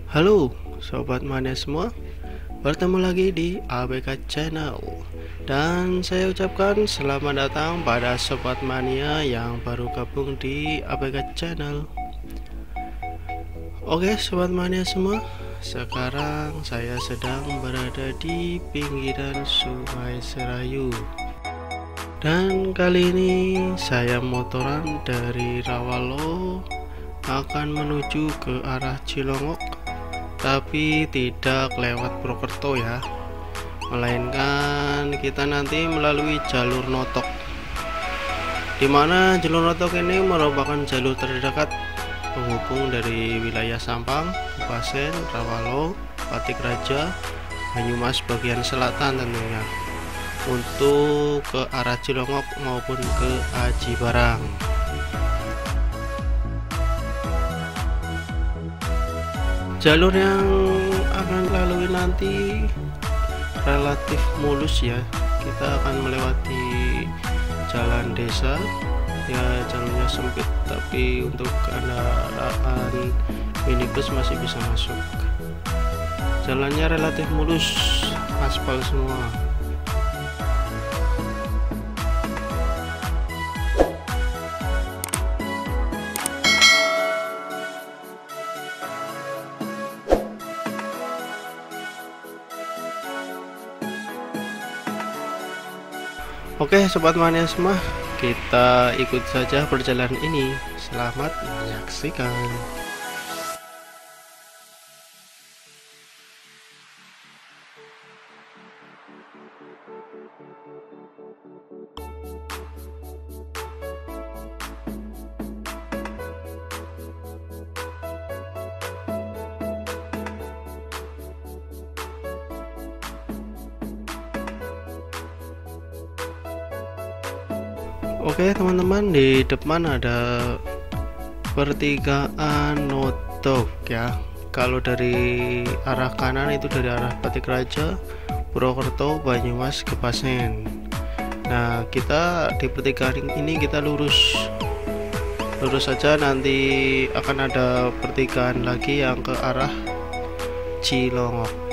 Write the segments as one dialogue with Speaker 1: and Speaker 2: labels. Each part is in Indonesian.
Speaker 1: Halo Sobat Mania semua, bertemu lagi di ABK Channel. Dan saya ucapkan selamat datang pada Sobat Mania yang baru gabung di ABK Channel. Oke Sobat Mania semua, sekarang saya sedang berada di pinggiran Sungai Serayu. Dan kali ini saya motoran dari Rawalo akan menuju ke arah Cilongok, tapi tidak lewat Purwokerto ya, melainkan kita nanti melalui jalur Notog, dimana jalur Notog ini merupakan jalur terdekat penghubung dari wilayah Sampang, Kebasen, Rawalo, Patikraja, Banyumas bagian selatan tentunya, untuk ke arah Cilongok maupun ke Aji Barang. Jalur yang akan lalui nanti relatif mulus ya. Kita akan melewati jalan desa ya, jalurnya sempit, tapi untuk kendaraan minibus masih bisa masuk. Jalannya relatif mulus, aspal semua. Oke Sobat Mania semua, kita ikut saja perjalanan ini. Selamat menyaksikan. Oke teman-teman, di depan ada pertigaan Notog ya. Kalau dari arah kanan itu dari arah Patikraja, Purwokerto, Banyumas, Kebasen. Nah, kita di pertigaan ini kita lurus saja, nanti akan ada pertigaan lagi yang ke arah Cilongok.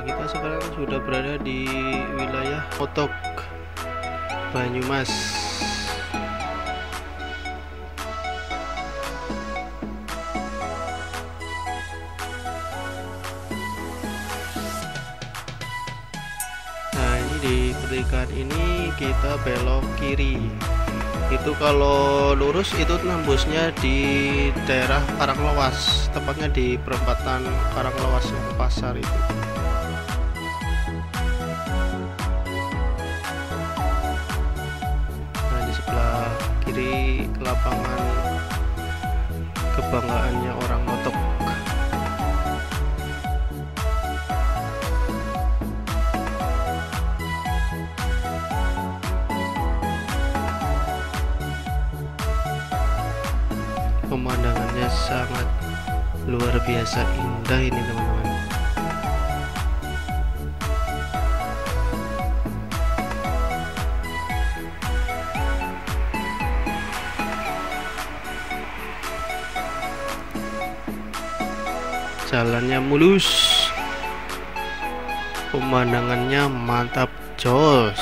Speaker 1: Kita sekarang sudah berada di wilayah Notog, Banyumas. Nah, ini di pertigaan ini kita belok kiri. Itu kalau lurus itu nembusnya di daerah Karanglewas, tepatnya di perempatan Karanglewas yang pasar itu. Kiri lapangan kebanggaannya orang Notog. Pemandangannya sangat luar biasa indah ini teman-teman. Jalannya mulus, pemandangannya mantap jos.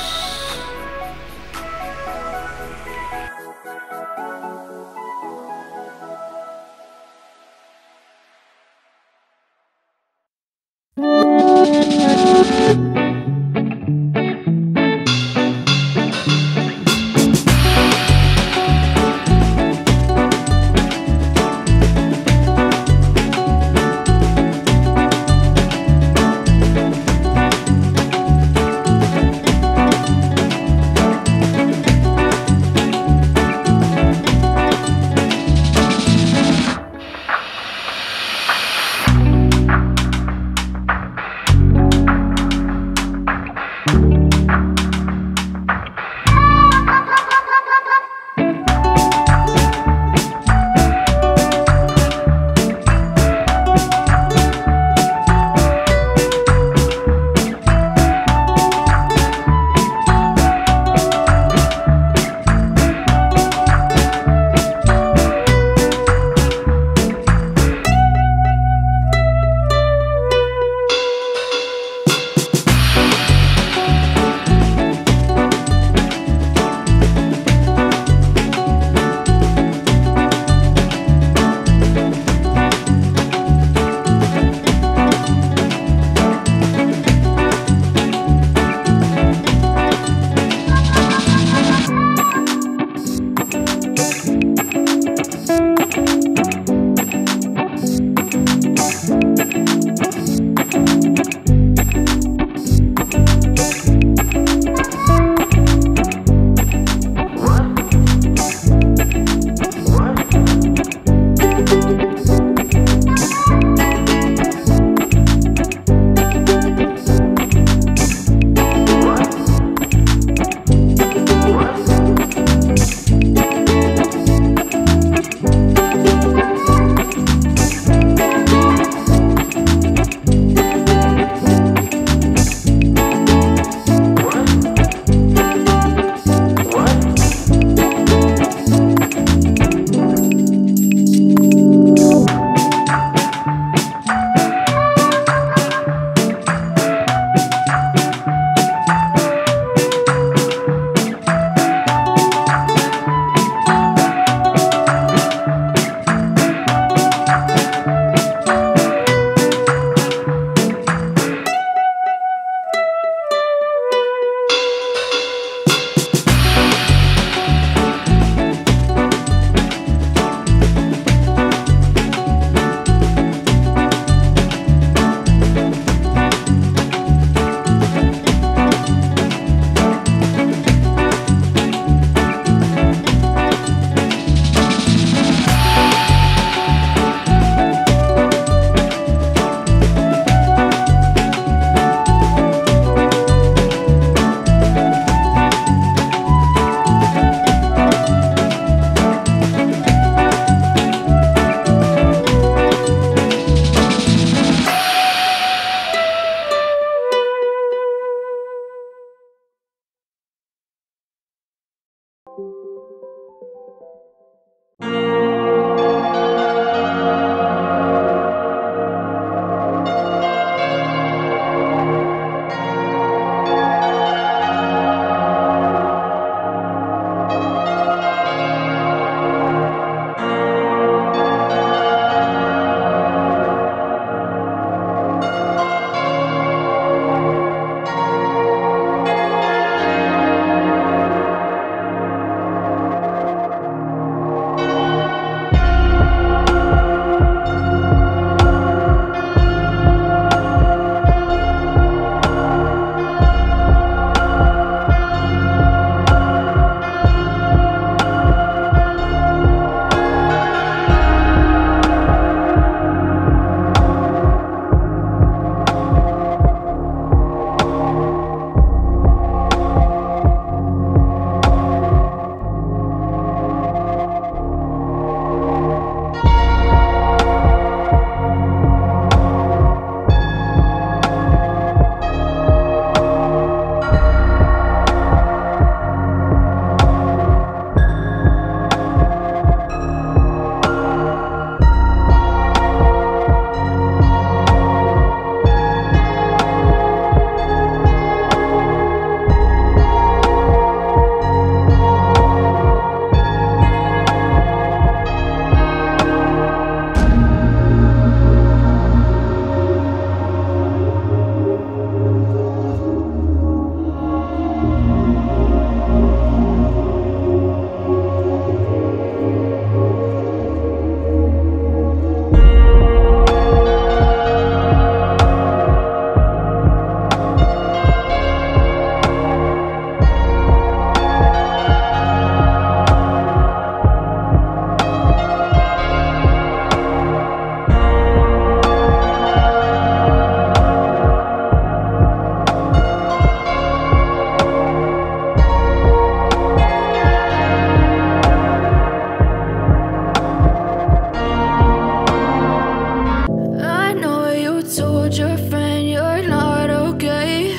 Speaker 2: told your friend you're not okay,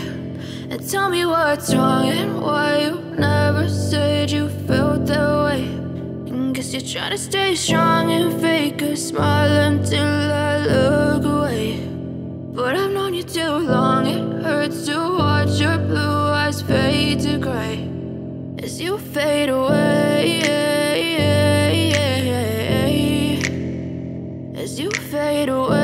Speaker 2: and tell me what's wrong and why you never said you felt that way. And guess you're trying to stay strong and fake a smile until I look away. But I've known you too long, it hurts to watch your blue eyes fade to gray as you fade away, as you fade away.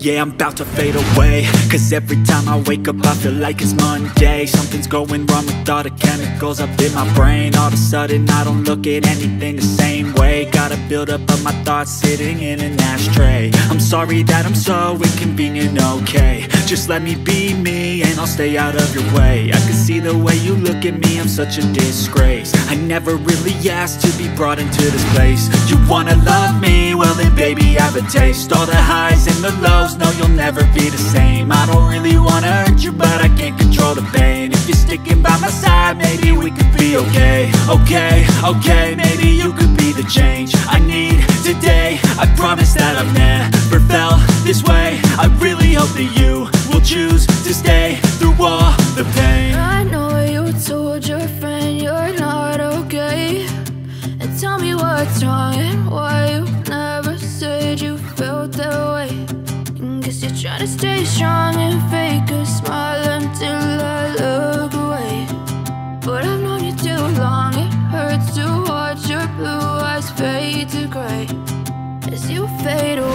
Speaker 3: Yeah, I'm about to fade away, cause every time I wake up I feel like it's Monday. Something's going wrong with all the chemicals up in my brain. All of a sudden I don't look at anything the same way. Gotta build up of my thoughts sitting in an ashtray. I'm sorry that I'm so inconvenient, okay. Just let me be me and I'll stay out of your way. I can see the way you look at me, I'm such a disgrace. I never really asked to be brought into this place. You wanna love me? Well then baby have a taste. All the highs and the lows, no, you'll never be the same. I don't really wanna hurt you, but I can't control the pain. If you're sticking by my side, maybe we could be okay. Okay, okay, maybe you could be the change I need today. I promise that I've never felt this way. I really hope that you will choose to stay through all the pain.
Speaker 2: I know you told your friend you're not okay, and tell me what's wrong and why you never said you felt that way. Guess you're trying to stay strong and fake a smile until I look away. But I've known you too long, it hurts to watch your blue eyes fade to gray as you fade away.